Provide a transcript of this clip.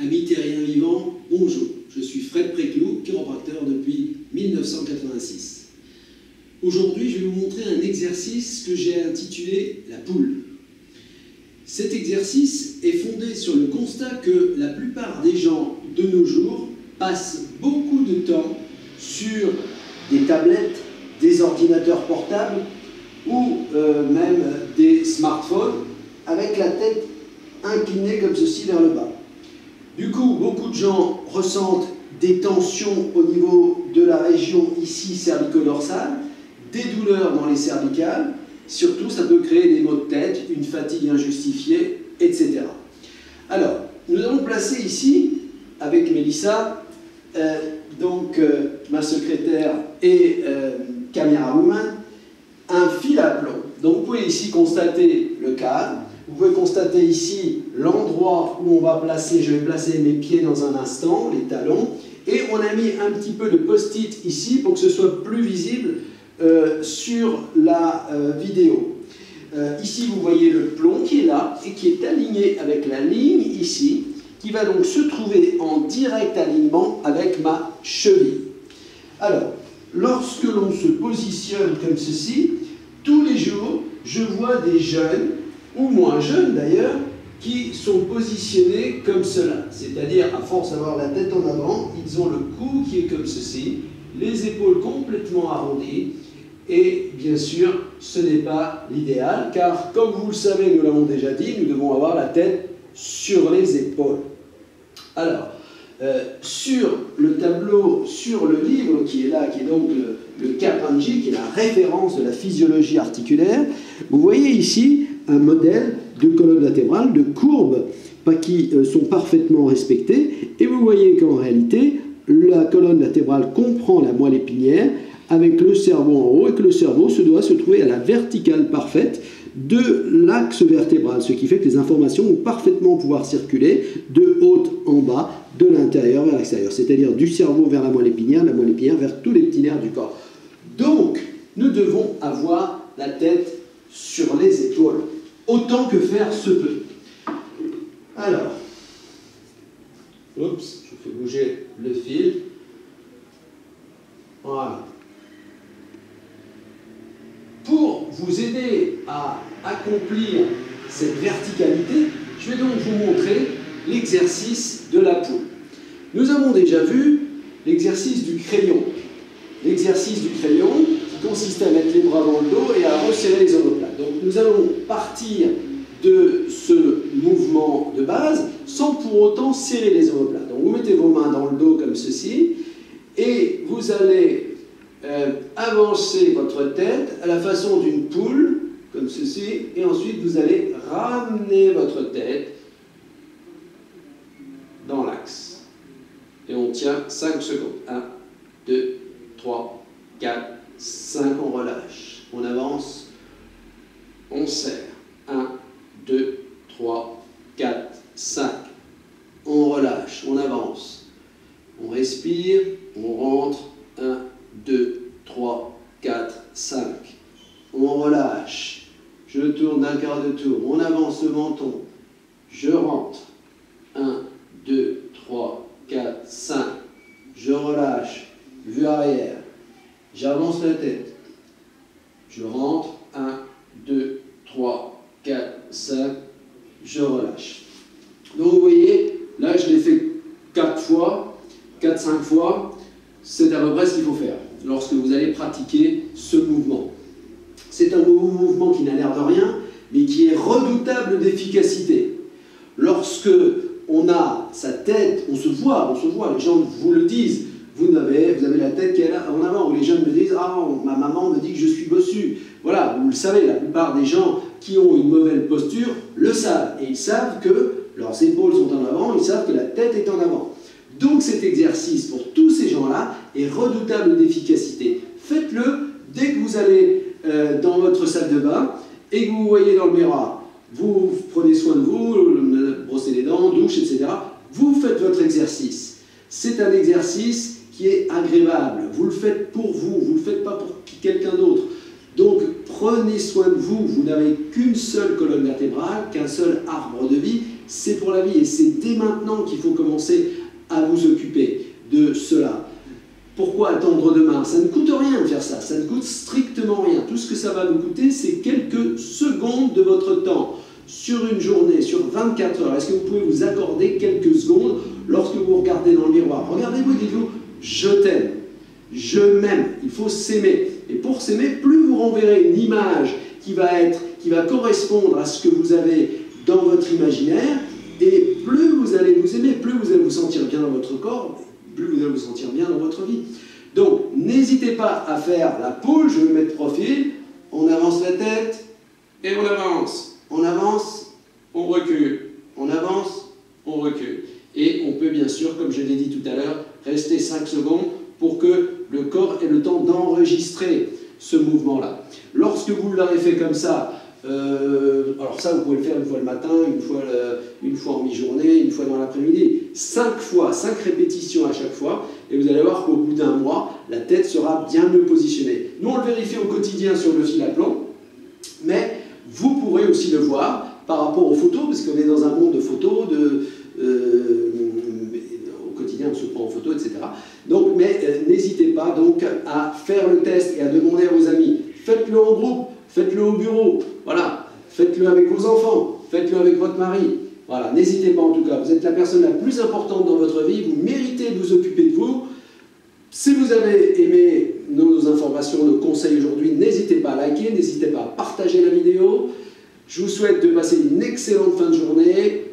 Amis terriens vivants, bonjour. Je suis Fred Préclou, chiropracteur depuis 1986. Aujourd'hui, je vais vous montrer un exercice que j'ai intitulé la poule. Cet exercice est fondé sur le constat que la plupart des gens de nos jours passent beaucoup de temps sur des tablettes, des ordinateurs portables ou même des smartphones avec la tête inclinée comme ceci vers le bas. Du coup, beaucoup de gens ressentent des tensions au niveau de la région ici cervico-dorsale, des douleurs dans les cervicales, surtout ça peut créer des maux de tête, une fatigue injustifiée, etc. Alors, nous allons placer ici, avec Mélissa, ma secrétaire et caméra-woman, un fil à plomb. Donc vous pouvez ici constater le cadre, vous pouvez constater ici l'endroit où on va placer, je vais placer mes pieds dans un instant, les talons, et on a mis un petit peu de post-it ici pour que ce soit plus visible sur la vidéo. Ici vous voyez le plomb qui est là et qui est aligné avec la ligne ici, qui va donc se trouver en direct alignement avec ma cheville. Alors, lorsque l'on se positionne comme ceci, tous les jours, je vois des jeunes, ou moins jeunes d'ailleurs, qui sont positionnés comme cela. C'est-à-dire, à force d'avoir la tête en avant, ils ont le cou qui est comme ceci, les épaules complètement arrondies, et bien sûr, ce n'est pas l'idéal, car comme vous le savez, nous l'avons déjà dit, nous devons avoir la tête sur les épaules. Alors, sur le tableau, sur le livre qui est là, qui est donc le Kaplanji, qui est la référence de la physiologie articulaire, vous voyez ici un modèle de colonne latérale, de courbes qui sont parfaitement respectées, et vous voyez qu'en réalité, la colonne latérale comprend la moelle épinière avec le cerveau en haut, et que le cerveau doit se trouver à la verticale parfaite de l'axe vertébral, ce qui fait que les informations vont parfaitement pouvoir circuler de haut en bas, de l'intérieur vers l'extérieur, c'est-à-dire du cerveau vers la moelle épinière vers tous les petits nerfs du corps. Donc, nous devons avoir la tête sur les épaules, autant que faire se peut. Alors, oups, je fais bouger le fil. Voilà. Pour vous aider à accomplir cette verticalité, je vais donc vous montrer l'exercice de la poule. Nous avons déjà vu l'exercice du crayon. L'exercice du crayon qui consiste à mettre les bras dans le dos et à resserrer les omoplates. Donc nous allons partir de ce mouvement de base sans pour autant serrer les omoplates. Donc vous mettez vos mains dans le dos comme ceci et vous allez avancer votre tête à la façon d'une poule, comme ceci, et ensuite vous allez ramener votre tête dans l'axe. Et on tient 5 secondes. 1, 2, 3, 4, 5, on relâche. On avance, on serre. 1, 2, 3, 4, 5. On relâche, on avance. On respire, on rentre. 1, 2, 3, 4, 5. On relâche. Je tourne d'un quart de tour. On avance le menton. Je rentre. 1, 2, 3, 4, 5. Je relâche. Vue arrière. J'avance la tête. Je rentre. 1, 2, 3, 4, 5. Je relâche. Donc vous voyez, là je l'ai fait 4 fois, 4-5 fois. C'est à peu près ce qu'il faut faire lorsque vous allez pratiquer ce mouvement. C'est un mouvement qui n'a l'air de rien, mais qui est redoutable d'efficacité. Lorsque on a sa tête, on se voit, les gens vous le disent, vous avez la tête qui est là en avant, ou les jeunes me disent « Ah, ma maman me dit que je suis bossu ». Voilà, vous le savez, la plupart des gens qui ont une mauvaise posture le savent, et ils savent que leurs épaules sont en avant, ils savent que la tête est en avant. Donc cet exercice, pour tous ces gens-là, est redoutable d'efficacité. Faites-le dès que vous allez dans votre salle de bain et que vous voyez dans le miroir. Vous prenez soin de vous, brossez les dents, douche, etc. Vous faites votre exercice. C'est un exercice qui est agréable. Vous le faites pour vous, vous ne le faites pas pour quelqu'un d'autre. Donc prenez soin de vous. Vous n'avez qu'une seule colonne vertébrale, qu'un seul arbre de vie. c'est pour la vie. Et c'est dès maintenant qu'il faut commencer à vous occuper de cela. Pourquoi attendre demain? Ça ne coûte rien de faire ça, ça ne coûte strictement rien. Tout ce que ça va vous coûter, c'est quelques secondes de votre temps. Sur une journée, sur 24 heures, est-ce que vous pouvez vous accorder quelques secondes lorsque vous regardez dans le miroir? Regardez-vous et dites-vous, je t'aime, je m'aime, il faut s'aimer. Et pour s'aimer, plus vous renverrez une image qui va correspondre à ce que vous avez dans votre imaginaire, et plus vous allez vous aimer, plus vous allez vous sentir bien dans votre corps, plus vous allez vous sentir bien dans votre vie. Donc, n'hésitez pas à faire la poule, je vais me mettre profil, on avance la tête, et on avance. On avance, on recule. On avance, on recule. Et on peut bien sûr, comme je l'ai dit tout à l'heure, rester 5 secondes pour que le corps ait le temps d'enregistrer ce mouvement-là. Lorsque vous l'avez fait comme ça, alors ça vous pouvez le faire une fois le matin, une fois en mi-journée, une fois dans l'après-midi, 5 fois, 5 répétitions à chaque fois, et vous allez voir qu'au bout d'un mois, la tête sera bien mieux positionnée. Nous on le vérifie au quotidien sur le fil à plomb, mais vous pourrez aussi le voir par rapport aux photos, parce qu'on est dans un monde de photos, au quotidien on se prend en photo, etc. Donc, mais n'hésitez pas donc à faire le test et à demander à vos amis. Faites-le en groupe, faites-le au bureau, voilà, faites-le avec vos enfants, faites-le avec votre mari. Voilà, n'hésitez pas en tout cas, vous êtes la personne la plus importante dans votre vie, vous méritez de vous occuper de vous. Si vous avez aimé nos informations, nos conseils aujourd'hui, n'hésitez pas à liker, n'hésitez pas à partager la vidéo. Je vous souhaite de passer une excellente fin de journée.